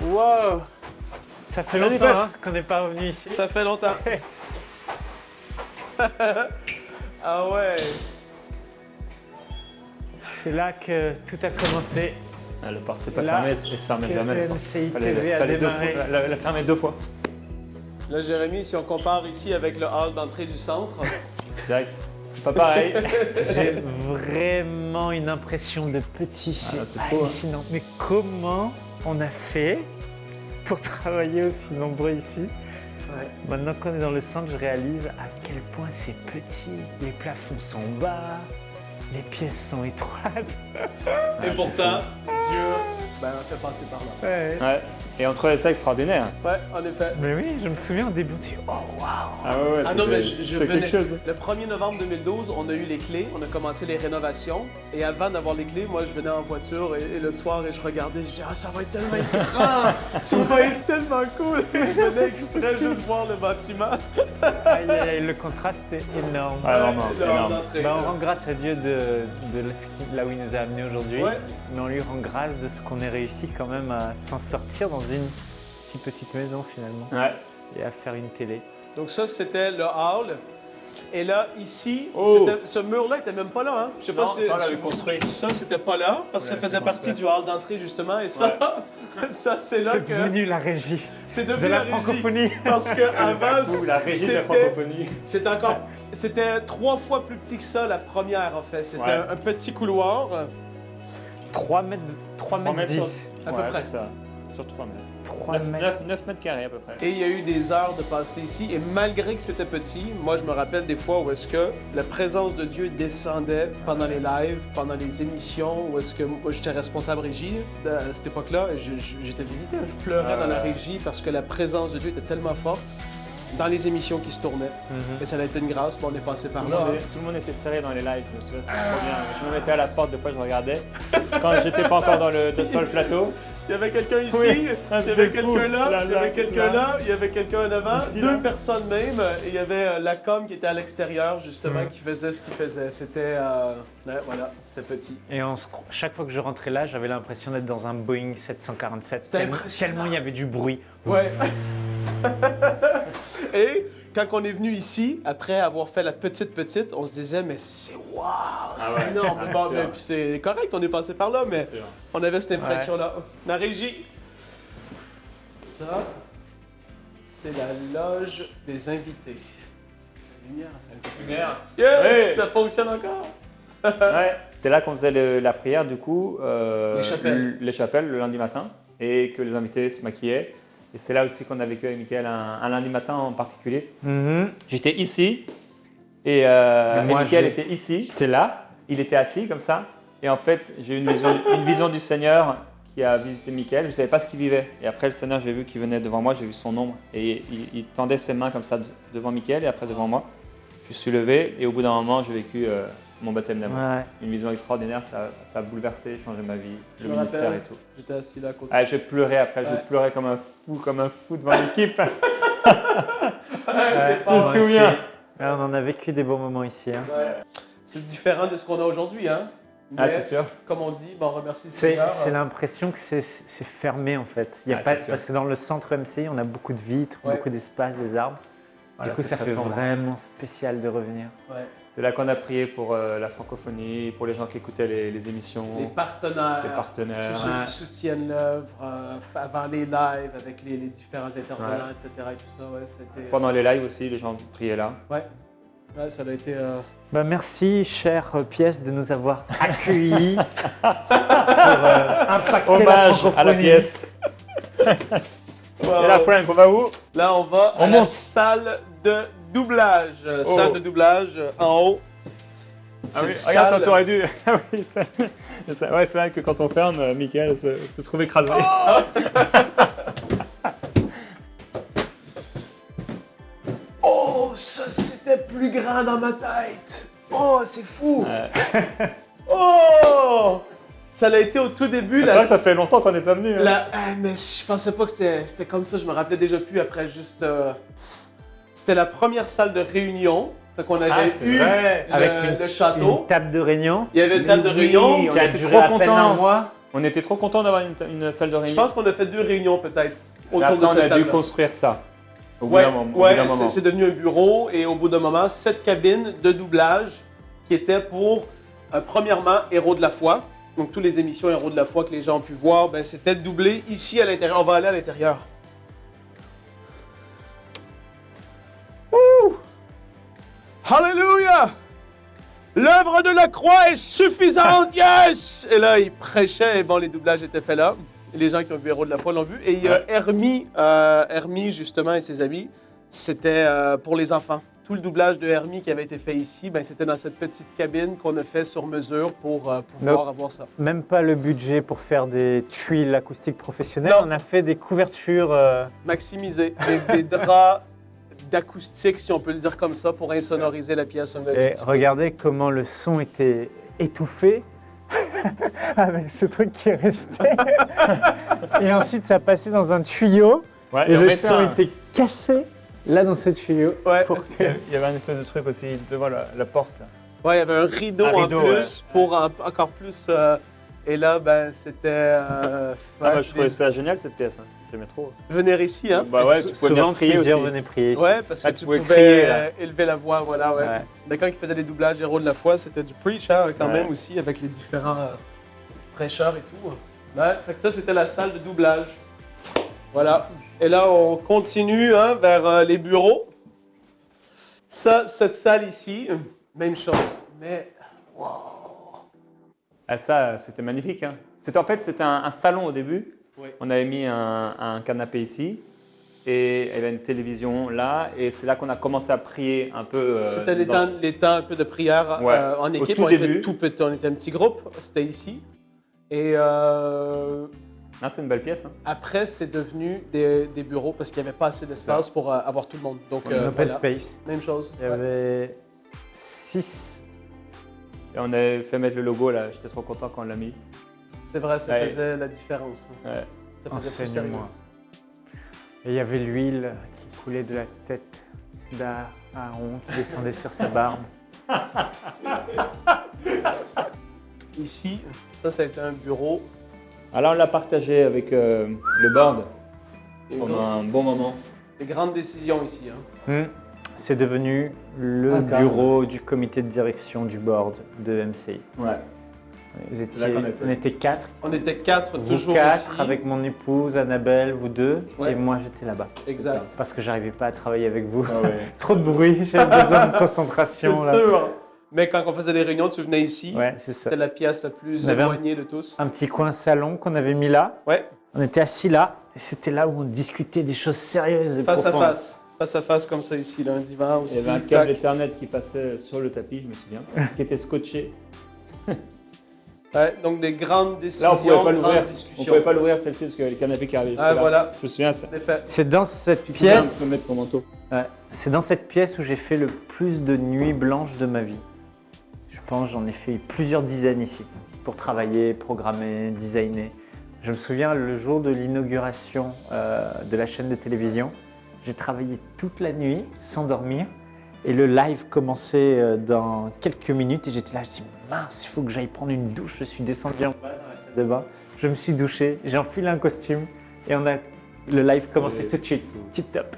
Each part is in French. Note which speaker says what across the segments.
Speaker 1: Wow! Ça fait longtemps qu'on n'est pas revenu ici.
Speaker 2: Ça fait longtemps. Ah ouais!
Speaker 1: C'est là que tout a commencé.
Speaker 3: Ah, le port s'est pas
Speaker 1: Là,
Speaker 3: fermé, il se fermait jamais. le port.
Speaker 1: MCI
Speaker 3: Fallait-
Speaker 1: TV a
Speaker 3: fallait
Speaker 1: démarré.
Speaker 3: la fermer 2 fois.
Speaker 2: Là, Jérémy, si on compare ici avec le hall d'entrée du centre,
Speaker 3: Je dirais que c'est pas pareil.
Speaker 1: J'ai vraiment une impression de petit.
Speaker 3: Ah, c'est faux, hein.
Speaker 1: hallucinant. Mais comment on a fait pour travailler aussi nombreux ici? Maintenant qu'on est dans le centre, je réalise à quel point c'est petit. Les plafonds sont bas, les pièces sont étroites.
Speaker 2: et pourtant, Dieu m'a fait passer par là.
Speaker 1: Ouais.
Speaker 3: Ouais. Et on trouvait ça extraordinaire.
Speaker 2: Ouais, en effet.
Speaker 1: Mais oui, je me souviens au début, on dit oh waouh!
Speaker 3: Ah ouais,
Speaker 2: Ah non, mais je
Speaker 3: c'est
Speaker 2: venais.
Speaker 3: quelque chose.
Speaker 2: Le 1er novembre 2012, on a eu les clés, on a commencé les rénovations. Et avant d'avoir les clés, moi, je venais en voiture et le soir, et je regardais, je disais, ah, ça va être tellement grand! Ça va être tellement cool! Je venais exprès juste voir le bâtiment.
Speaker 1: Aïe, aïe, aïe, le contraste est énorme.
Speaker 3: Ouais, vraiment,
Speaker 2: Le hall
Speaker 3: énorme.
Speaker 2: d'entrée.
Speaker 1: Ben, on rend grâce à Dieu de là où il nous a amenés aujourd'hui,
Speaker 2: Ouais.
Speaker 1: mais on lui rend grâce de ce qu'on ait réussi quand même à s'en sortir dans une si petite maison finalement
Speaker 3: Ouais.
Speaker 1: et à faire une télé.
Speaker 2: Donc ça, c'était le hall. Et là, ici,
Speaker 3: Oh!
Speaker 2: ce mur-là était même pas là, hein? Je sais
Speaker 3: Non,
Speaker 2: pas si
Speaker 3: ça, on l'avait construit.
Speaker 2: Ça, c'était pas là, parce que ça
Speaker 3: Ouais,
Speaker 2: faisait
Speaker 3: c'est
Speaker 2: partie
Speaker 3: construit.
Speaker 2: du hall d'entrée, justement. Et ça, ça c'est là
Speaker 1: C'est
Speaker 2: que...
Speaker 1: devenu la régie
Speaker 2: C'est
Speaker 1: de
Speaker 2: devenu
Speaker 1: la
Speaker 2: régie.
Speaker 1: francophonie.
Speaker 2: Parce qu'avant,
Speaker 3: Ou la régie de la
Speaker 2: c'était...
Speaker 3: francophonie.
Speaker 2: C'était encore... C'était 3 fois plus petit que ça, la première, en fait. C'était
Speaker 3: Ouais.
Speaker 2: un petit couloir.
Speaker 1: 3 mètres, 3 mètres 10.
Speaker 2: À peu près.
Speaker 3: C'est ça. Sur 3 mètres.
Speaker 1: 3 mètres.
Speaker 3: 9 mètres carrés à peu près.
Speaker 2: Et il y a eu des heures de passer ici. Et malgré que c'était petit, moi, je me rappelle des fois où est-ce que la présence de Dieu descendait pendant les lives, pendant les émissions, où est-ce que moi, j'étais responsable régie à cette époque-là. Et j'étais visité. Je pleurais dans la régie parce que la présence de Dieu était tellement forte dans les émissions qui se tournaient. Et ça a été une grâce. Puis on est passé par là.
Speaker 3: Tout le monde était serré dans les lives, je me souviens, c'était trop bien. Je me mettais à la porte, des fois je regardais. Quand j'étais pas encore sur le plateau.
Speaker 2: Il y avait quelqu'un ici,
Speaker 3: Oui.
Speaker 2: il y avait
Speaker 3: C'était
Speaker 2: quelqu'un
Speaker 3: fou.
Speaker 2: là,
Speaker 3: Là,
Speaker 2: il y avait
Speaker 3: là,
Speaker 2: quelqu'un
Speaker 3: là.
Speaker 2: là, il y avait quelqu'un en avant,
Speaker 3: Ici,
Speaker 2: 2
Speaker 3: là.
Speaker 2: personnes même, et il y avait la com qui était à l'extérieur justement qui faisait ce qu'il faisait. C'était, ouais, voilà, c'était petit.
Speaker 1: Et chaque fois que je rentrais là, j'avais l'impression d'être dans un Boeing 747.
Speaker 2: C'était impressionnant.
Speaker 1: Tellement il y avait du bruit.
Speaker 2: Ouais. Et quand on est venu ici, après avoir fait la petite, on se disait mais c'est waouh, c'est
Speaker 3: ouais.
Speaker 2: énorme.
Speaker 3: Ah,
Speaker 2: Bon,
Speaker 3: sûr.
Speaker 2: mais puis c'est correct, on est passé par là, mais
Speaker 3: sûr.
Speaker 2: on avait cette impression-là. La régie. Ça, c'est la loge des invités. La lumière.
Speaker 3: Lumière.
Speaker 2: Yes,
Speaker 3: Ouais.
Speaker 2: ça fonctionne encore.
Speaker 3: Ouais. C'était là qu'on faisait la prière, du coup.
Speaker 2: Les chapelles.
Speaker 3: Les chapelles le lundi matin. Et que les invités se maquillaient. Et c'est là aussi qu'on a vécu avec Mickaël un lundi matin en particulier. J'étais ici. Et
Speaker 1: moi,
Speaker 3: Mickaël était ici.
Speaker 1: T'es là?
Speaker 3: Il était assis comme ça. Et en fait, j'ai eu une vision du Seigneur qui a visité Mickaël. Je ne savais pas ce qu'il vivait. Et après, le Seigneur, j'ai vu qu'il venait devant moi, j'ai vu son ombre. Et il tendait ses mains comme ça devant Mickaël et après devant moi. Je suis levé et au bout d'un moment, j'ai vécu mon baptême d'amour.
Speaker 1: Ouais.
Speaker 3: Une vision extraordinaire, ça a bouleversé, changé ma vie,
Speaker 2: Je
Speaker 3: le
Speaker 2: me
Speaker 3: ministère
Speaker 2: rappelle.
Speaker 3: et tout.
Speaker 2: J'étais assis là à côté.
Speaker 3: Ah, j'ai pleuré après,
Speaker 2: Ouais.
Speaker 3: j'ai pleuré comme un fou devant l'équipe.
Speaker 2: C'est pas
Speaker 3: Je me souviens.
Speaker 1: Ouais, on en a vécu des beaux moments ici. Hein.
Speaker 2: Ouais. C'est différent de ce qu'on a aujourd'hui, hein.
Speaker 3: Ah,
Speaker 2: Mais,
Speaker 3: c'est sûr.
Speaker 2: comme on dit, on remercie le
Speaker 1: C'est
Speaker 2: Seigneur.
Speaker 1: l'impression que c'est fermé en fait. Il y a
Speaker 3: Ah,
Speaker 1: pas,
Speaker 3: c'est sûr.
Speaker 1: parce que dans le centre MCI, on a beaucoup de vitres,
Speaker 2: Ouais.
Speaker 1: beaucoup d'espace, des arbres.
Speaker 3: Voilà,
Speaker 1: du coup,
Speaker 3: c'est
Speaker 1: ça
Speaker 3: très
Speaker 1: fait
Speaker 3: sombre.
Speaker 1: vraiment spécial de revenir.
Speaker 2: Ouais.
Speaker 3: C'est là qu'on a prié pour la francophonie, pour les gens qui écoutaient les émissions,
Speaker 2: Les partenaires.
Speaker 3: les
Speaker 2: Tous
Speaker 3: partenaires.
Speaker 2: ceux qui soutiennent l'œuvre avant les lives avec les différents intervenants, etc. Et tout ça, ouais, c'était...
Speaker 3: Pendant les lives aussi, les gens priaient là.
Speaker 2: Ouais, ça a été...
Speaker 1: Bah, merci, chère pièce, de nous avoir accueillis pour impacter la
Speaker 3: Hommage
Speaker 1: francophonie.
Speaker 3: à la pièce.
Speaker 2: Wow.
Speaker 3: Et là, Frank, on va où?
Speaker 2: Là, on va
Speaker 1: On
Speaker 2: à la
Speaker 1: monte.
Speaker 2: salle de doublage. Salle de doublage en haut.
Speaker 3: Ah oui,
Speaker 2: C'est
Speaker 3: regarde,
Speaker 2: salle-
Speaker 3: t'aurais dû. Ah oui, ouais, c'est vrai que quand on ferme, Mickaël se trouve écrasé.
Speaker 2: Oh, ça, c'était plus grand dans ma tête. Oh, c'est fou.
Speaker 3: Ouais.
Speaker 2: Oh! Ça l'a été au tout début.
Speaker 3: C'est vrai que ça fait longtemps qu'on n'est pas venu. Hein.
Speaker 2: Mais je pensais pas que c'était comme ça. Je me rappelais déjà plus après juste... C'était la première salle de réunion. Donc on avait eu
Speaker 1: Avec
Speaker 2: le château.
Speaker 1: Une table de réunion.
Speaker 2: Il y avait une table de
Speaker 3: Oui,
Speaker 2: réunion.
Speaker 3: on
Speaker 1: qui a
Speaker 3: était
Speaker 1: duré
Speaker 3: trop
Speaker 1: à peine un
Speaker 3: contents.
Speaker 1: mois.
Speaker 3: On était trop contents d'avoir une salle de
Speaker 2: Je
Speaker 3: réunion.
Speaker 2: pense qu'on a fait 2 réunions peut-être
Speaker 3: Mais
Speaker 2: autour de
Speaker 3: après, on
Speaker 2: cette
Speaker 3: a dû
Speaker 2: table.
Speaker 3: construire ça. Au bout
Speaker 2: Ouais,
Speaker 3: d'un moment.
Speaker 2: ouais, c'est devenu un bureau et au bout d'un moment, 7 cabines de doublage qui étaient pour, premièrement, Héros de la foi. Donc, toutes les émissions Héros de la foi que les gens ont pu voir, ben, c'était doublé ici à l'intérieur. On va aller à l'intérieur. Ouh! Hallelujah! L'œuvre de la croix est suffisante, yes! Et là, il prêchait et bon, les doublages étaient faits là. Et les gens qui ont vu Héros de la foi l'ont vu. Et Hermie, justement, et ses amis, c'était pour les enfants. Tout le doublage de Hermie qui avait été fait ici, ben, c'était dans cette petite cabine qu'on a fait sur mesure pour pouvoir avoir ça.
Speaker 1: Même pas le budget pour faire des tuiles acoustiques professionnelles.
Speaker 2: Non.
Speaker 1: On a fait des couvertures.
Speaker 2: Maximisé. Des draps d'acoustique, si on peut le dire comme ça, pour insonoriser la pièce un
Speaker 1: Et
Speaker 2: petit peu.
Speaker 1: regardez comment le son était étouffé avec ce truc qui est resté. Et ensuite, ça passait dans un tuyau
Speaker 3: Ouais,
Speaker 1: et
Speaker 3: on
Speaker 1: le
Speaker 3: mettait
Speaker 1: son était cassé là dans ce tuyau.
Speaker 2: Ouais.
Speaker 1: Pour que-
Speaker 3: Il y avait un espèce de truc aussi devant la porte. Là.
Speaker 2: Ouais, il y avait un rideau,
Speaker 3: Un rideau,
Speaker 2: en plus
Speaker 3: ouais.
Speaker 2: pour encore plus. Et là, ben, c'était.
Speaker 3: Moi, je trouvais ça génial cette pièce. Hein. J'aimais trop.
Speaker 2: Venir ici, hein?
Speaker 3: Bah ouais, tu pouvais venir
Speaker 1: Souvent,
Speaker 3: prier
Speaker 1: plusieurs
Speaker 3: aussi.
Speaker 1: venaient prier ici.
Speaker 2: Ouais, parce que
Speaker 3: Ah,
Speaker 2: tu
Speaker 3: tu pouvais
Speaker 2: pouvais
Speaker 3: crier, là.
Speaker 2: élever la voix, voilà, ouais.
Speaker 1: Ouais.
Speaker 2: Mais quand ils faisaient des doublages Héros de la foi, c'était du preach, hein, quand
Speaker 3: Ouais.
Speaker 2: même aussi, avec les différents prêcheurs et tout. Ouais, fait que ça, c'était la salle de doublage. Voilà. Et là, on continue hein, vers les bureaux. Ça, cette salle ici, même chose. Mais
Speaker 3: Ah ça, c'était magnifique. Hein. En fait, c'était un salon au début.
Speaker 2: Oui.
Speaker 3: On avait mis un canapé ici et il y avait une télévision là. Et c'est là qu'on a commencé à prier un peu.
Speaker 2: c'était les temps un peu de prière
Speaker 3: Ouais.
Speaker 2: en
Speaker 3: Au
Speaker 2: équipe.
Speaker 3: tout
Speaker 2: On était
Speaker 3: début.
Speaker 2: tout petit, on était un petit groupe. C'était ici. Et
Speaker 3: Ah, c'est une belle pièce. Hein.
Speaker 2: après, c'est devenu des bureaux parce qu'il n'y avait pas assez d'espace pour avoir tout le monde. Donc,
Speaker 1: Un open
Speaker 2: voilà.
Speaker 1: space.
Speaker 2: Même chose.
Speaker 1: Il y avait 6.
Speaker 3: Et on avait fait mettre le logo là. J'étais trop content quand on l'a mis.
Speaker 2: C'est vrai, ça
Speaker 3: Ouais.
Speaker 2: faisait la différence.
Speaker 3: Ouais.
Speaker 2: Ça faisait plus sérieux.
Speaker 1: Enseigne-moi. Et il y avait l'huile qui coulait de la tête d'Aaron qui descendait sur sa barbe.
Speaker 2: Ici, ça a été un bureau.
Speaker 3: Alors, on l'a partagé avec le board
Speaker 2: Des,
Speaker 3: pendant un bon moment.
Speaker 2: des grandes décisions ici. Hein.
Speaker 1: C'est devenu le
Speaker 3: Ah, carrément.
Speaker 1: bureau du comité de direction du board de MCI.
Speaker 3: Ouais.
Speaker 1: Vous étiez,
Speaker 3: là qu'on était.
Speaker 1: on était 4.
Speaker 2: On était 4
Speaker 1: Vous
Speaker 2: toujours
Speaker 1: 4
Speaker 2: ici.
Speaker 1: avec mon épouse, Annabelle, vous 2.
Speaker 2: Ouais.
Speaker 1: Et moi, j'étais là-bas.
Speaker 2: Exact.
Speaker 1: Parce que j'arrivais pas à travailler avec vous.
Speaker 3: Ah ouais.
Speaker 1: Trop de bruit, j'avais besoin de
Speaker 2: C'est
Speaker 1: concentration. Là.
Speaker 2: sûr. Mais quand on faisait des réunions, tu venais ici.
Speaker 1: Ouais, c'est ça.
Speaker 2: C'était la pièce la plus
Speaker 1: On avait
Speaker 2: éloignée de tous.
Speaker 1: Un petit coin salon qu'on avait mis là.
Speaker 2: Ouais,
Speaker 1: On était assis là. Et c'était là où on discutait des choses sérieuses et
Speaker 2: face à
Speaker 1: profondes.
Speaker 2: face. Face à face comme ça ici, là, un divan aussi.
Speaker 3: Il y avait un câble
Speaker 2: Tac.
Speaker 3: Ethernet qui passait sur le tapis, je me souviens, qui était scotché.
Speaker 2: Ouais, donc des grandes décisions,
Speaker 3: Là, on pouvait pas
Speaker 2: grandes
Speaker 3: l'ouvrir. On
Speaker 2: discussions.
Speaker 3: pouvait pas l'ouvrir celle-ci parce qu'il y avait le canapé qui arrivait.
Speaker 2: Ah,
Speaker 3: jusque-là.
Speaker 2: voilà.
Speaker 3: Je me souviens, ça.
Speaker 2: En effet.
Speaker 1: C'est dans cette
Speaker 3: Tu pouvais un peu
Speaker 1: pièce.
Speaker 3: mettre ton manteau.
Speaker 1: Ouais, c'est dans cette pièce où j'ai fait le plus de nuits blanches de ma vie. Je pense j'en ai fait plusieurs dizaines ici pour travailler, programmer, designer. Je me souviens le jour de l'inauguration de la chaîne de télévision, j'ai travaillé toute la nuit sans dormir et le live commençait dans quelques minutes et j'étais là, je dis mince, il faut que j'aille prendre une douche. Je suis descendu en bas dans la salle de bain, je me suis douché, j'ai enfilé un costume et le live commençait tout de suite, tip top.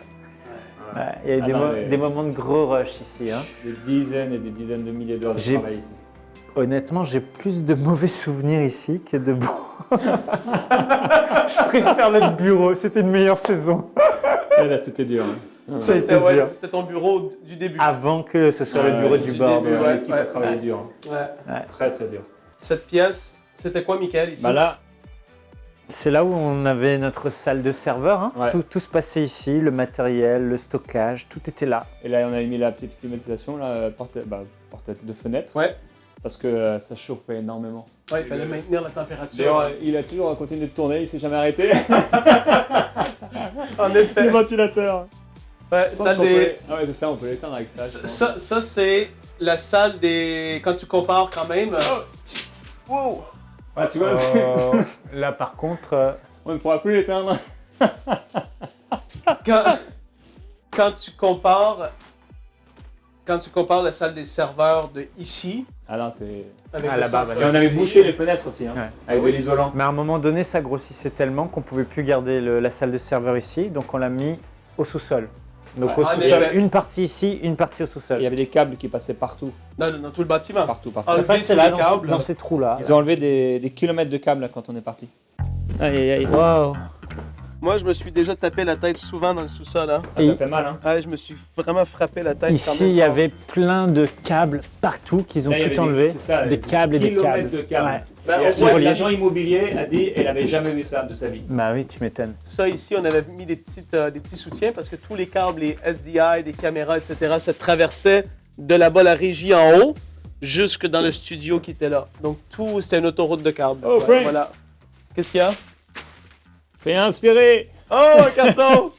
Speaker 1: Ouais, il y a eu
Speaker 3: Ah
Speaker 1: des,
Speaker 3: non, mais-
Speaker 1: des moments de gros rush ici. Hein.
Speaker 3: Des dizaines et des dizaines de milliers d'heures de
Speaker 1: J'ai-
Speaker 3: travail ici.
Speaker 1: Honnêtement, j'ai plus de mauvais souvenirs ici que de bons. Je préfère le bureau, c'était une meilleure saison.
Speaker 3: Et là, c'était dur. Hein.
Speaker 1: Ça a été
Speaker 2: C'était
Speaker 1: dur.
Speaker 2: c'était ton bureau du début.
Speaker 1: Avant que ce soit le bureau du board.
Speaker 2: début,
Speaker 1: ouais.
Speaker 2: ouais.
Speaker 3: L'équipe a travaillé dur. hein.
Speaker 2: Ouais.
Speaker 3: Très, très dur.
Speaker 2: Cette pièce, c'était quoi, Michael, ici?
Speaker 3: Bah là,
Speaker 1: C'est là où on avait notre salle de serveur. Hein.
Speaker 3: Ouais.
Speaker 1: Tout se passait ici, le matériel, le stockage, tout était là.
Speaker 3: et là, on avait mis la petite climatisation, là, porte de fenêtre,
Speaker 2: Ouais.
Speaker 3: parce que ça chauffait énormément.
Speaker 2: Ouais, il fallait maintenir la température.
Speaker 3: D'ailleurs, il a toujours continué de tourner, il s'est jamais arrêté.
Speaker 2: En
Speaker 3: Le
Speaker 2: effet.
Speaker 3: ventilateur.
Speaker 2: Ouais,
Speaker 3: Je pense
Speaker 2: salle
Speaker 3: qu'on
Speaker 2: des...
Speaker 3: peut- Ah ouais, c'est ça, on peut l'éteindre avec ça. je pense.
Speaker 2: Ça c'est la salle des... Quand tu compares quand même... Wow!
Speaker 3: Ah, tu vois,
Speaker 1: Là par contre,
Speaker 3: on ne pourra plus l'éteindre.
Speaker 2: Quand tu compares quand tu compares la salle des serveurs de ici
Speaker 3: Ah non, c'est...
Speaker 2: avec
Speaker 1: Ah,
Speaker 2: le
Speaker 1: là-bas,
Speaker 2: centre
Speaker 3: Et on avait
Speaker 2: MC,
Speaker 3: bouché les fenêtres aussi, hein,
Speaker 1: Ouais.
Speaker 3: avec de l'isolant.
Speaker 1: Mais à un moment donné, ça grossissait tellement qu'on ne pouvait plus garder la salle de serveur ici, donc on l'a mis au sous-sol. Donc
Speaker 3: Ouais.
Speaker 1: au
Speaker 2: Ah,
Speaker 1: sous-sol,
Speaker 2: mais-
Speaker 1: une partie ici, une partie au
Speaker 3: Il y
Speaker 1: sous-sol.
Speaker 3: avait des câbles qui passaient partout,
Speaker 2: dans tout le bâtiment.
Speaker 3: partout.
Speaker 2: Ah,
Speaker 1: Ça
Speaker 2: enlever
Speaker 1: passait
Speaker 2: tous
Speaker 1: là,
Speaker 2: les
Speaker 1: dans,
Speaker 2: câbles.
Speaker 1: dans ces trous-là.
Speaker 3: Ils ont enlevé des kilomètres de câbles là, quand on est parti. Aïe, aïe, aïe.
Speaker 1: Wow.
Speaker 2: Moi, je me suis déjà tapé la tête souvent dans le sous-sol. Hein.
Speaker 3: Ah, ça fait mal, hein.
Speaker 2: Ouais, je me suis vraiment frappé la tête. quand
Speaker 1: Ici,
Speaker 2: même
Speaker 1: il y
Speaker 2: fort.
Speaker 1: avait plein de câbles partout qu'ils ont
Speaker 3: Là, il y
Speaker 1: tout
Speaker 3: avait
Speaker 1: enlevé.
Speaker 3: c'est ça,
Speaker 1: Des câbles et des
Speaker 3: kilomètres
Speaker 1: câbles.
Speaker 3: de câbles.
Speaker 1: Ouais.
Speaker 2: Ben,
Speaker 3: Et
Speaker 2: ouais,
Speaker 3: l'agent immobilier a dit qu'elle n'avait jamais vu ça de sa vie.
Speaker 1: Bah oui, tu m'étonnes.
Speaker 2: Ça, ici, on avait mis des petits soutiens parce que tous les câbles, les SDI, les caméras, etc., ça traversait de là-bas la régie en haut jusque dans le studio qui était là. Donc, tout, c'était une autoroute de câbles.
Speaker 3: Oh, Frank!
Speaker 2: Voilà. Qu'est-ce qu'il y a?
Speaker 3: Fais inspirer.
Speaker 2: Oh, un carton!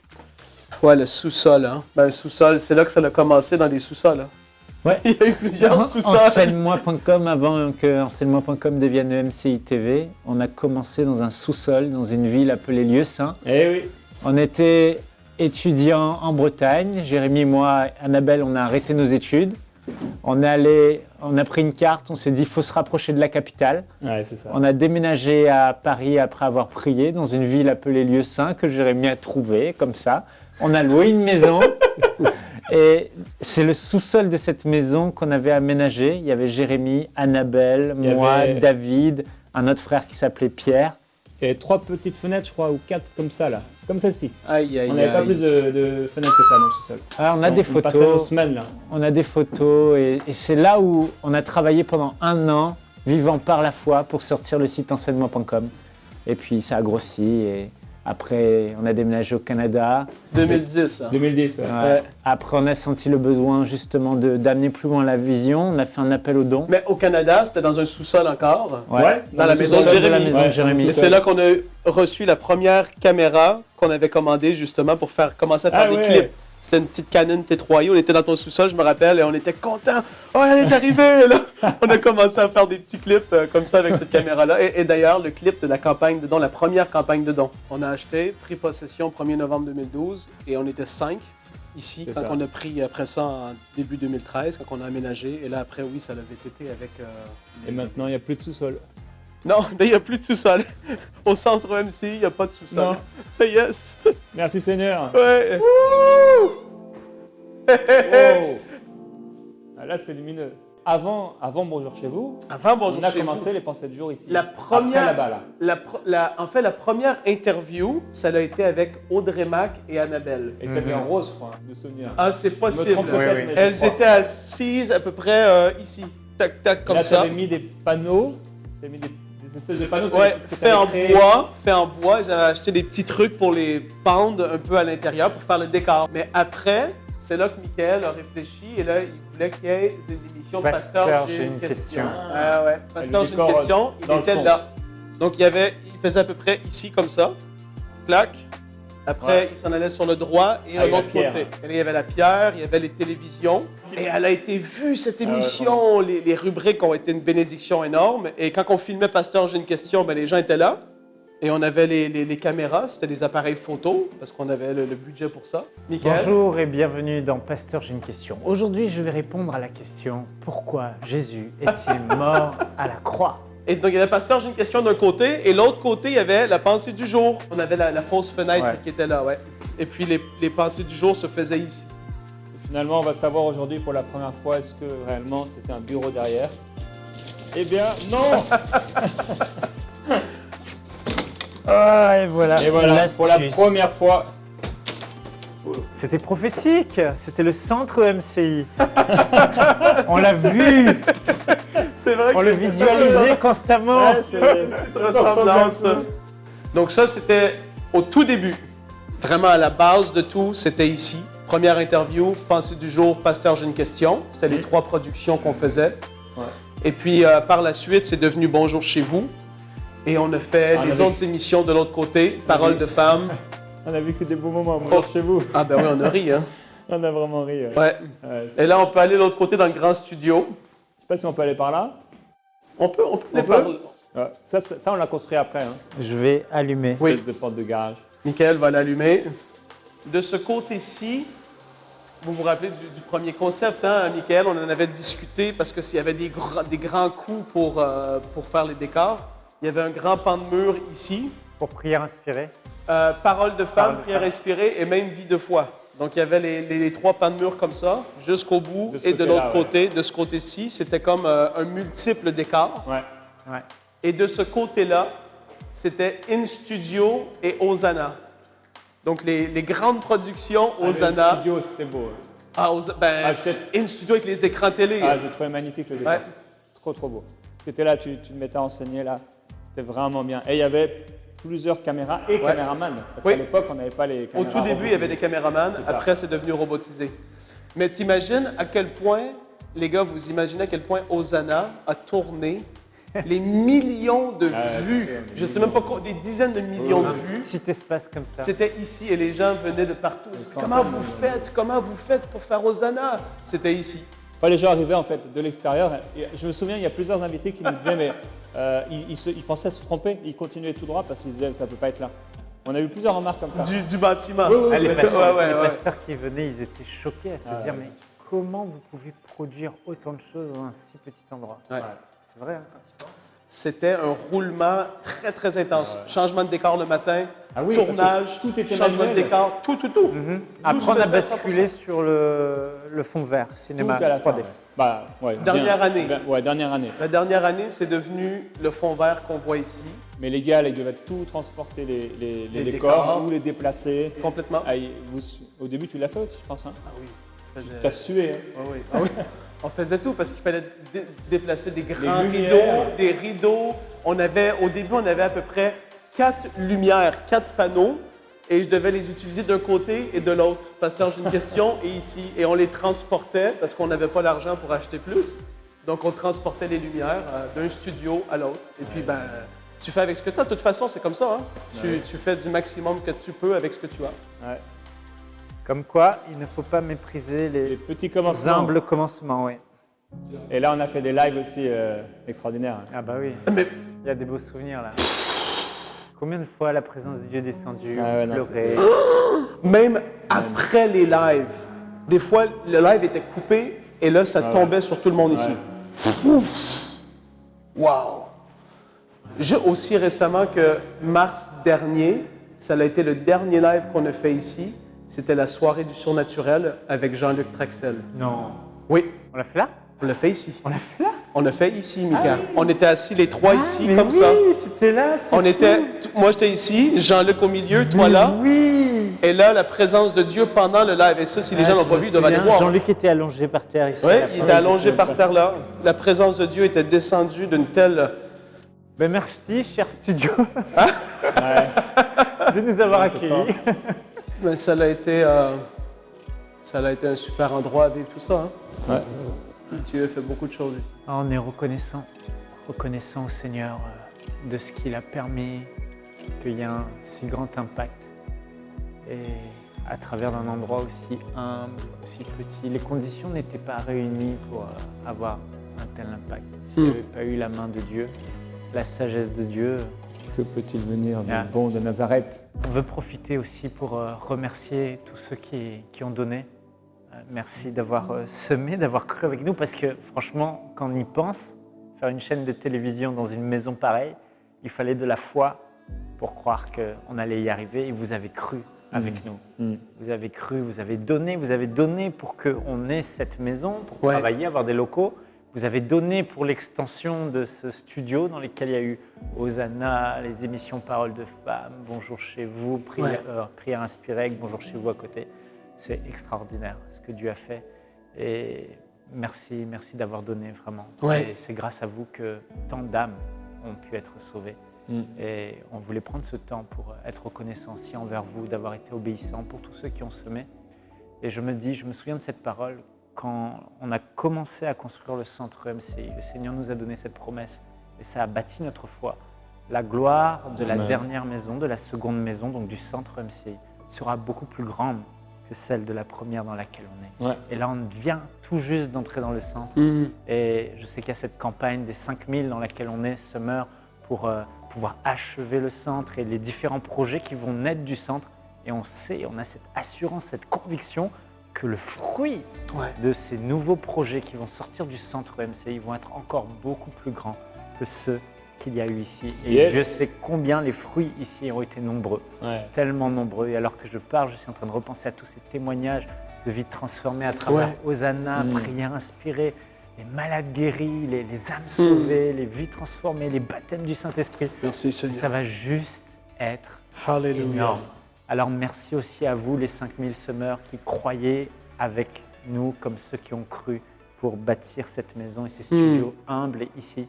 Speaker 2: Ouais, le sous-sol, hein. Ben, le sous-sol, c'est là que ça a commencé dans les sous-sols. Hein.
Speaker 1: Ouais.
Speaker 2: Il y a eu plusieurs sous-sols.
Speaker 1: Enseigne-moi.com, avant que Enseigne-moi.com devienne MCI TV, on a commencé dans un sous-sol, dans une ville appelée Lieu-Saint.
Speaker 3: Eh oui.
Speaker 1: On était étudiants en Bretagne. Jérémy et moi, Annabelle, on a arrêté nos études. On a pris une carte, on s'est dit il faut se rapprocher de la capitale.
Speaker 3: Ouais, c'est ça.
Speaker 1: On a déménagé à Paris après avoir prié dans une ville appelée Lieu-Saint que Jérémy a trouvée, comme ça. On a loué une maison et c'est le sous-sol de cette maison qu'on avait aménagé. Il y avait Jérémy, Annabelle,
Speaker 3: Il y
Speaker 1: moi,
Speaker 3: avait-
Speaker 1: David, un autre frère qui s'appelait Pierre.
Speaker 3: Il y avait 3 petites fenêtres, je crois, ou 4 comme ça, là. Comme celle-ci.
Speaker 2: Aïe, aïe,
Speaker 3: On n'avait pas
Speaker 2: aïe.
Speaker 3: plus de fenêtres que ça dans le sous-sol.
Speaker 1: Alors, on a des
Speaker 3: On passait nos
Speaker 1: photos.
Speaker 3: semaines, là.
Speaker 1: On a des photos et c'est là où on a travaillé pendant 1 an, vivant par la foi, pour sortir le site enseignement.com. Et puis ça a grossi et après on a déménagé au Canada.
Speaker 2: 2010, hein.
Speaker 3: 2010, ouais.
Speaker 2: Ouais.
Speaker 1: Après on a senti le besoin justement d'amener plus loin la vision. On a fait un appel aux dons.
Speaker 2: Mais au Canada, c'était dans un sous-sol encore.
Speaker 3: Ouais,
Speaker 2: Dans la
Speaker 3: le
Speaker 2: maison de
Speaker 3: sous-sol
Speaker 2: Jérémy.
Speaker 1: la maison de
Speaker 3: Ouais,
Speaker 1: Jérémy.
Speaker 2: Et c'est là qu'on a reçu la première caméra qu'on avait commandée justement pour commencer à faire
Speaker 3: Ah
Speaker 2: des
Speaker 3: ouais.
Speaker 2: clips. C'était une petite Canon T3i, on était dans ton sous-sol, je me rappelle, et on était contents. Oh, elle est arrivée, là! On a commencé à faire des petits clips comme ça avec cette caméra-là. Et d'ailleurs, le clip de la campagne de dons, la première campagne de dons, on a acheté, pris possession 1er novembre 2012, et on était 5 ici,
Speaker 3: C'est
Speaker 2: quand
Speaker 3: ça.
Speaker 2: on a pris après ça en début 2013, quand on a aménagé. Et là, après, oui, ça l'avait été avec...
Speaker 3: Et maintenant, il n'y a plus de sous-sol.
Speaker 2: Non, là, il n'y a plus de sous-sol. Au centre MC, il n'y a pas de sous-sol.
Speaker 3: Non.
Speaker 2: Yes!
Speaker 3: Merci Seigneur.
Speaker 2: Ouais!
Speaker 3: Oh. Ah, là, c'est lumineux. Avant Bonjour chez vous,
Speaker 2: Avant, bonjour
Speaker 3: on a
Speaker 2: chez
Speaker 3: commencé
Speaker 2: vous.
Speaker 3: les pensées de jour ici.
Speaker 2: La première-
Speaker 3: Après là-bas, là.
Speaker 2: En fait, la première interview, ça a été avec Audrey Mac et Annabelle.
Speaker 3: Elle était en rose, je crois, de souvenir.
Speaker 2: Ah, c'est
Speaker 3: Je me
Speaker 2: possible.
Speaker 3: trompe
Speaker 1: Oui,
Speaker 3: peut-être,
Speaker 1: oui.
Speaker 3: mais je
Speaker 2: Elles
Speaker 3: crois.
Speaker 2: étaient assises à peu près ici. Tac, tac, comme
Speaker 3: Là,
Speaker 2: ça.
Speaker 3: t'avais mis des panneaux. T'avais mis des espèces de panneaux.
Speaker 2: Ouais,
Speaker 3: que
Speaker 2: fait
Speaker 3: t'avais
Speaker 2: en
Speaker 3: créés.
Speaker 2: bois, fait en bois. J'avais acheté des petits trucs pour les pendre un peu à l'intérieur pour faire le décor. Mais après, c'est là que Michael a réfléchi et là, il voulait qu'il y ait une émission
Speaker 1: Pasteur, j'ai une question.
Speaker 2: Ah ouais, Pasteur,
Speaker 3: Le
Speaker 2: j'ai une
Speaker 3: décor,
Speaker 2: question. Il
Speaker 3: dans le
Speaker 2: était
Speaker 3: fond.
Speaker 2: là. Donc il faisait à peu près ici comme ça. Clac. Après,
Speaker 3: Ouais.
Speaker 2: il s'en allait sur le droit et
Speaker 3: Ah,
Speaker 2: à
Speaker 3: il y a
Speaker 2: l'autre
Speaker 3: la pierre.
Speaker 2: côté. Et là, il y avait la pierre, il y avait les télévisions. Et elle a été vue, cette émission. Les rubriques ont été une bénédiction énorme. Et quand on filmait Pasteur, j'ai une question, ben, les gens étaient là. Et on avait les caméras, c'était des appareils photo, parce qu'on avait le budget pour ça. Michael?
Speaker 1: Bonjour et bienvenue dans Pasteur, j'ai une question. Aujourd'hui, je vais répondre à la question pourquoi Jésus est-il mort à la croix?
Speaker 2: Et donc, il y avait Pasteur, j'ai une question d'un côté, et l'autre côté, il y avait la pensée du jour. On avait la fausse fenêtre
Speaker 1: Ouais.
Speaker 2: qui était là, ouais. Et puis, les pensées du jour se faisaient ici.
Speaker 3: Et finalement, on va savoir aujourd'hui pour la première fois est-ce que réellement c'était un bureau derrière. Eh bien, non.
Speaker 1: Ah, et voilà.
Speaker 3: Et voilà, pour la
Speaker 1: l'astuce.
Speaker 3: première fois.
Speaker 1: C'était prophétique, c'était le centre MCI. On l'a vu,
Speaker 2: C'est vrai
Speaker 1: on le visualisait constamment.
Speaker 3: Ouais, c'est-
Speaker 2: Petite ressemblance. Donc ça, c'était au tout début. Vraiment à la base de tout, c'était ici. Première interview, pensée du jour, Pasteur, j'ai une question. C'était les 3 productions qu'on faisait.
Speaker 3: Ouais.
Speaker 2: Et puis par la suite, c'est devenu Bonjour chez vous. Et on a fait
Speaker 3: Ah, on
Speaker 2: les
Speaker 3: avait-
Speaker 2: autres émissions de l'autre côté, Paroles de femmes.
Speaker 3: On a vécu des beaux moments, bonjour chez vous.
Speaker 2: Ah ben oui, on a ri, hein.
Speaker 3: On a vraiment ri. Ouais.
Speaker 2: Ouais.
Speaker 3: C'est-
Speaker 2: Et là, on peut aller de l'autre côté dans le grand studio.
Speaker 3: Je sais pas si on peut aller par là.
Speaker 2: On peut aller
Speaker 3: peut?
Speaker 2: par-
Speaker 3: Ouais. Ça, on l'a construit après. Hein.
Speaker 1: Je vais allumer.
Speaker 2: Oui.
Speaker 3: Espèce de porte de garage.
Speaker 2: Michael va l'allumer. De ce côté-ci, Vous vous rappelez du premier concept, hein, Michael? On en avait discuté parce qu'il y avait des grands coups pour faire les décors. Il y avait un grand pan de mur ici.
Speaker 1: Pour prière inspirée.
Speaker 2: Parole de
Speaker 1: Parole
Speaker 2: femme,
Speaker 1: de
Speaker 2: prière
Speaker 1: femme.
Speaker 2: inspirée et même vie de foi. Donc, il y avait les 3 pans de mur comme ça, jusqu'au bout.
Speaker 3: De ce
Speaker 2: Et de
Speaker 3: côté-là,
Speaker 2: l'autre
Speaker 3: ouais.
Speaker 2: côté, de ce côté-ci, c'était comme un multiple décor.
Speaker 3: Ouais.
Speaker 1: Ouais.
Speaker 2: Et de ce côté-là, c'était In Studio et Hosanna. Donc, les grandes productions, Hosanna.
Speaker 3: Le studio, c'était beau.
Speaker 2: In Studio avec les écrans télé.
Speaker 3: Ah, j'ai trouvé magnifique le décor.
Speaker 2: Ouais.
Speaker 3: Trop, trop beau. Tu étais là, tu te mettais à enseigner là. C'était vraiment bien. Et il y avait plusieurs caméras et caméramans. Parce
Speaker 2: Oui.
Speaker 3: qu'à l'époque, on n'avait pas les
Speaker 2: Au
Speaker 3: caméras.
Speaker 2: tout début, il y avait des caméramans.
Speaker 3: C'est ça.
Speaker 2: Après, c'est devenu robotisé. Mais t'imagines à quel point, les gars, vous imaginez à quel point Hosanna a tourné les millions de vues.
Speaker 3: c'est
Speaker 2: Je ne sais même pas quoi, des dizaines de millions de vues.
Speaker 1: Petit espace comme ça.
Speaker 2: C'était ici et les gens venaient de partout.
Speaker 3: centaines
Speaker 2: Comment
Speaker 3: de
Speaker 2: vous
Speaker 3: millions.
Speaker 2: faites? Comment vous faites pour faire Hosanna? C'était ici.
Speaker 3: Ouais, les gens arrivaient en fait de l'extérieur. Et je me souviens, il y a plusieurs invités qui nous disaient, mais ils pensaient se tromper. Ils continuaient tout droit parce qu'ils disaient, ça ne peut pas être là. On a eu plusieurs remarques comme ça.
Speaker 2: Du bâtiment.
Speaker 3: Oui, oui,
Speaker 1: Ah, les
Speaker 3: ouais,
Speaker 1: pasteurs,
Speaker 2: ouais,
Speaker 1: les
Speaker 2: ouais.
Speaker 1: pasteurs qui venaient, ils étaient choqués à se dire,
Speaker 3: ouais,
Speaker 1: mais comment vous pouvez produire autant de choses dans un si petit endroit?
Speaker 2: Ouais.
Speaker 1: C'est vrai, hein, quand tu penses.
Speaker 2: C'était un roulement très, très intense. Changement de décor le matin,
Speaker 3: Ah oui, parce que
Speaker 2: tournage,
Speaker 3: tout était
Speaker 2: changement
Speaker 3: manuel.
Speaker 2: de décor, tout.
Speaker 1: Après, on
Speaker 2: se
Speaker 1: a
Speaker 2: faisait
Speaker 1: basculé
Speaker 2: 100%.
Speaker 1: sur le fond vert,
Speaker 3: Tout
Speaker 1: cinéma
Speaker 3: à la
Speaker 1: 3D.
Speaker 3: fin. Ouais. Bah, ouais,
Speaker 2: Dernière année.
Speaker 3: Ouais, dernière année.
Speaker 2: La dernière année, c'est devenu le fond vert qu'on voit ici,
Speaker 3: Mais les gars, ils devaient tout transporter les
Speaker 2: Les
Speaker 3: décors
Speaker 2: décors.
Speaker 3: ou les déplacer.
Speaker 2: complètement.
Speaker 3: Ah, au début, tu l'as fait aussi, je pense. Hein.
Speaker 2: Ah oui.
Speaker 3: Tu as sué. Hein.
Speaker 2: Ah oui. On faisait tout parce qu'il fallait déplacer des grands
Speaker 3: lumières.
Speaker 2: rideaux, des rideaux. Au début, on avait à peu près 4 lumières, 4 panneaux, et je devais les utiliser d'un côté et de l'autre. Pasteur, j'ai une question, et ici. Et on les transportait parce qu'on n'avait pas l'argent pour acheter plus. Donc, on transportait les lumières d'un studio à l'autre. Et puis, tu fais avec ce que tu as. De toute façon, c'est comme ça. Hein? Tu fais du maximum que tu peux avec ce que tu as.
Speaker 3: Ouais.
Speaker 1: Comme quoi, il ne faut pas mépriser
Speaker 3: Les
Speaker 1: les
Speaker 3: petits commencements.
Speaker 1: humbles commencements, oui.
Speaker 3: Et là, on a fait des lives aussi extraordinaires.
Speaker 1: Ah bah oui,
Speaker 2: Mais
Speaker 1: il y a des beaux souvenirs là. Combien de fois la présence de Dieu est descendue,
Speaker 3: Ah ouais, non,
Speaker 1: pleuré.
Speaker 2: même après les lives, des fois, le live était coupé et là, ça tombait sur tout le monde ici. Ouf! Wow! Aussi récemment que mars dernier, ça a été le dernier live qu'on a fait ici. C'était la soirée du surnaturel avec Jean-Luc Traxel.
Speaker 1: Non.
Speaker 2: Oui,
Speaker 1: On l'a fait là?
Speaker 2: on l'a fait ici.
Speaker 1: On l'a fait là?
Speaker 2: On l'a fait ici, Mika. On était assis les 3 ici,
Speaker 1: mais
Speaker 2: comme
Speaker 1: oui,
Speaker 2: ça.
Speaker 1: c'était là. c'est
Speaker 2: On
Speaker 1: fou.
Speaker 2: était, moi j'étais ici, Jean-Luc au milieu, toi là.
Speaker 1: Oui.
Speaker 2: Et là, la présence de Dieu pendant le live. Et ça, si les gens
Speaker 1: Ah,
Speaker 2: l'ont
Speaker 1: je
Speaker 2: pas
Speaker 1: me
Speaker 2: vu, ils doivent aller
Speaker 1: souviens,
Speaker 2: voir.
Speaker 1: Jean-Luc était allongé par terre ici.
Speaker 2: Oui,
Speaker 1: à la
Speaker 2: il
Speaker 1: fin.
Speaker 2: était allongé par terre là. La présence de Dieu était descendue d'une telle...
Speaker 1: Ben merci, cher studio, de nous avoir accueillis.
Speaker 2: Mais ça a été un super endroit à vivre tout ça. Hein?
Speaker 3: Ouais.
Speaker 2: Dieu a fait beaucoup de choses ici.
Speaker 1: Ah, on est reconnaissant au Seigneur de ce qu'il a permis qu'il y ait un si grand impact. Et à travers un endroit aussi humble, aussi petit, les conditions n'étaient pas réunies pour avoir un tel impact. S'il n'y avait pas eu la main de Dieu, la sagesse de Dieu,
Speaker 3: Que peut-il venir du
Speaker 1: Ah.
Speaker 3: bon de Nazareth?
Speaker 1: on veut profiter aussi pour remercier tous ceux qui ont donné. Merci d'avoir semé, d'avoir cru avec nous, parce que franchement, quand on y pense, faire une chaîne de télévision dans une maison pareille, il fallait de la foi pour croire qu'on allait y arriver, et vous avez cru avec nous. Vous avez cru, vous avez donné pour qu'on ait cette maison, pour travailler, avoir des locaux. Vous avez donné pour l'extension de ce studio dans lequel il y a eu Hosanna, les émissions Paroles de femmes, Bonjour chez vous, Prière inspirée, avec Bonjour chez vous à côté. C'est extraordinaire ce que Dieu a fait. Et merci d'avoir donné vraiment.
Speaker 2: Ouais.
Speaker 1: Et c'est grâce à vous que tant d'âmes ont pu être sauvées. Et on voulait prendre ce temps pour être reconnaissant aussi envers vous, d'avoir été obéissant pour tous ceux qui ont semé. Et je me souviens de cette parole quand on a commencé à construire le centre MCI. Le Seigneur nous a donné cette promesse et ça a bâti notre foi. La gloire de la dernière maison, de la seconde maison, donc du centre MCI, sera beaucoup plus grande que celle de la première dans laquelle on est.
Speaker 3: Ouais.
Speaker 1: Et là, on vient tout juste d'entrer dans le centre. Et je sais qu'il y a cette campagne des 5000 dans laquelle on est, Summer, pour pouvoir achever le centre et les différents projets qui vont naître du centre. Et on sait, on a cette assurance, cette conviction que le fruit de ces nouveaux projets qui vont sortir du centre MCI vont être encore beaucoup plus grands que ceux qu'il y a eu ici. Et Dieu sait combien les fruits ici ont été nombreux, tellement nombreux. Et alors que je parle, je suis en train de repenser à tous ces témoignages de vie transformée à travers Hosanna, prières inspirées, les malades guéris, les âmes sauvées, les vies transformées, les baptêmes du Saint-Esprit.
Speaker 2: Merci Seigneur.
Speaker 1: Ça va juste être
Speaker 2: Alléluia.
Speaker 1: énorme. Alors merci aussi à vous, les 5000 semeurs qui croyaient avec nous, comme ceux qui ont cru pour bâtir cette maison et ces studios humbles ici.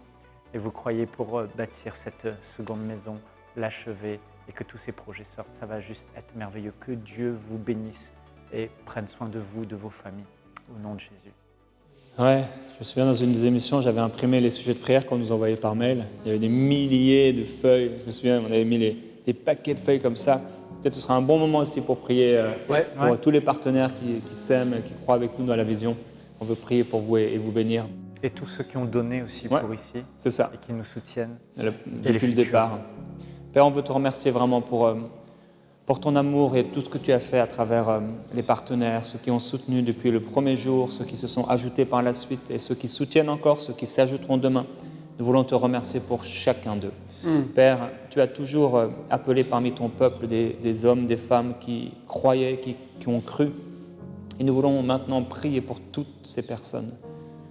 Speaker 1: Et vous croyez pour bâtir cette seconde maison, l'achever et que tous ces projets sortent. Ça va juste être merveilleux. Que Dieu vous bénisse et prenne soin de vous, de vos familles, au nom de Jésus.
Speaker 3: Ouais, je me souviens dans une des émissions, j'avais imprimé les sujets de prière qu'on nous envoyait par mail. Il y avait des milliers de feuilles. Je me souviens, on avait mis des paquets de feuilles comme ça. Peut-être que ce sera un bon moment aussi pour prier pour tous les partenaires qui s'aiment, qui croient avec nous dans la vision. On veut prier pour vous et vous bénir.
Speaker 1: Et tous ceux qui ont donné aussi pour ici.
Speaker 3: C'est ça.
Speaker 1: Et qui nous soutiennent.
Speaker 3: Depuis le départ. Père, on veut te remercier vraiment pour ton amour et tout ce que tu as fait à travers les partenaires, ceux qui ont soutenu depuis le premier jour, ceux qui se sont ajoutés par la suite et ceux qui soutiennent encore, ceux qui s'ajouteront demain. Nous voulons te remercier pour chacun d'eux. Père, tu as toujours appelé parmi ton peuple des hommes, des femmes qui croyaient, qui ont cru. Et nous voulons maintenant prier pour toutes ces personnes.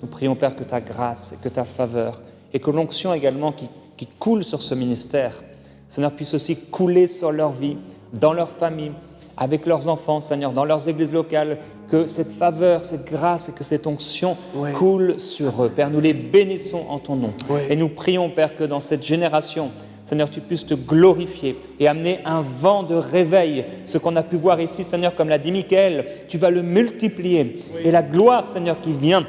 Speaker 3: Nous prions, Père, que ta grâce et que ta faveur et que l'onction également qui coule sur ce ministère, Seigneur, puisse aussi couler sur leur vie, dans leur famille, avec leurs enfants, Seigneur, dans leurs églises locales, que cette faveur, cette grâce et que cette onction coulent sur eux. Père, nous les bénissons en ton nom. Et nous prions, Père, que dans cette génération, Seigneur, tu puisses te glorifier et amener un vent de réveil. Ce qu'on a pu voir ici, Seigneur, comme l'a dit Michael, tu vas le multiplier. Et la gloire, Seigneur, qui vient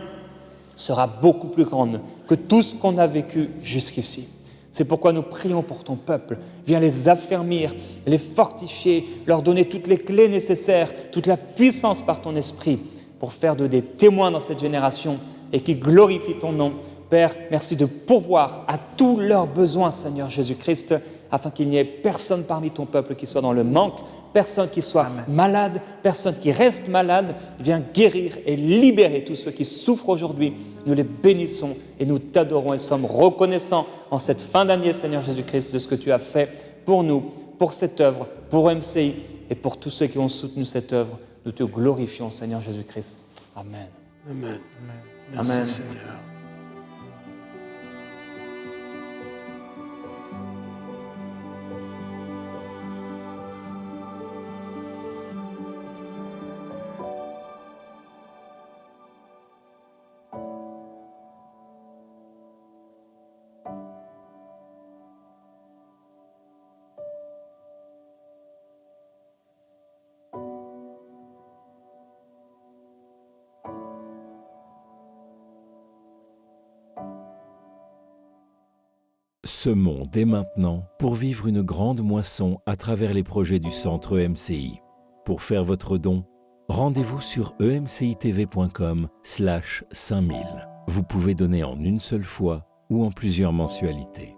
Speaker 3: sera beaucoup plus grande que tout ce qu'on a vécu jusqu'ici. C'est pourquoi nous prions pour ton peuple. Viens les affermir, les fortifier, leur donner toutes les clés nécessaires, toute la puissance par ton esprit pour faire des témoins dans cette génération et qui glorifient ton nom. Père, merci de pourvoir à tous leurs besoins, Seigneur Jésus-Christ, afin qu'il n'y ait personne parmi ton peuple qui soit dans le manque, personne qui soit malade, personne qui reste malade. Viens guérir et libérer tous ceux qui souffrent aujourd'hui. Nous les bénissons et nous t'adorons et sommes reconnaissants en cette fin d'année, Seigneur Jésus-Christ, de ce que tu as fait pour nous, pour cette œuvre, pour MCI et pour tous ceux qui ont soutenu cette œuvre. Nous te glorifions, Seigneur Jésus-Christ. Amen.
Speaker 2: Amen.
Speaker 3: Merci,
Speaker 2: Amen. Seigneur.
Speaker 4: Semons dès maintenant pour vivre une grande moisson à travers les projets du Centre EMCI. Pour faire votre don, rendez-vous sur emcitv.com/5000. Vous pouvez donner en une seule fois ou en plusieurs mensualités.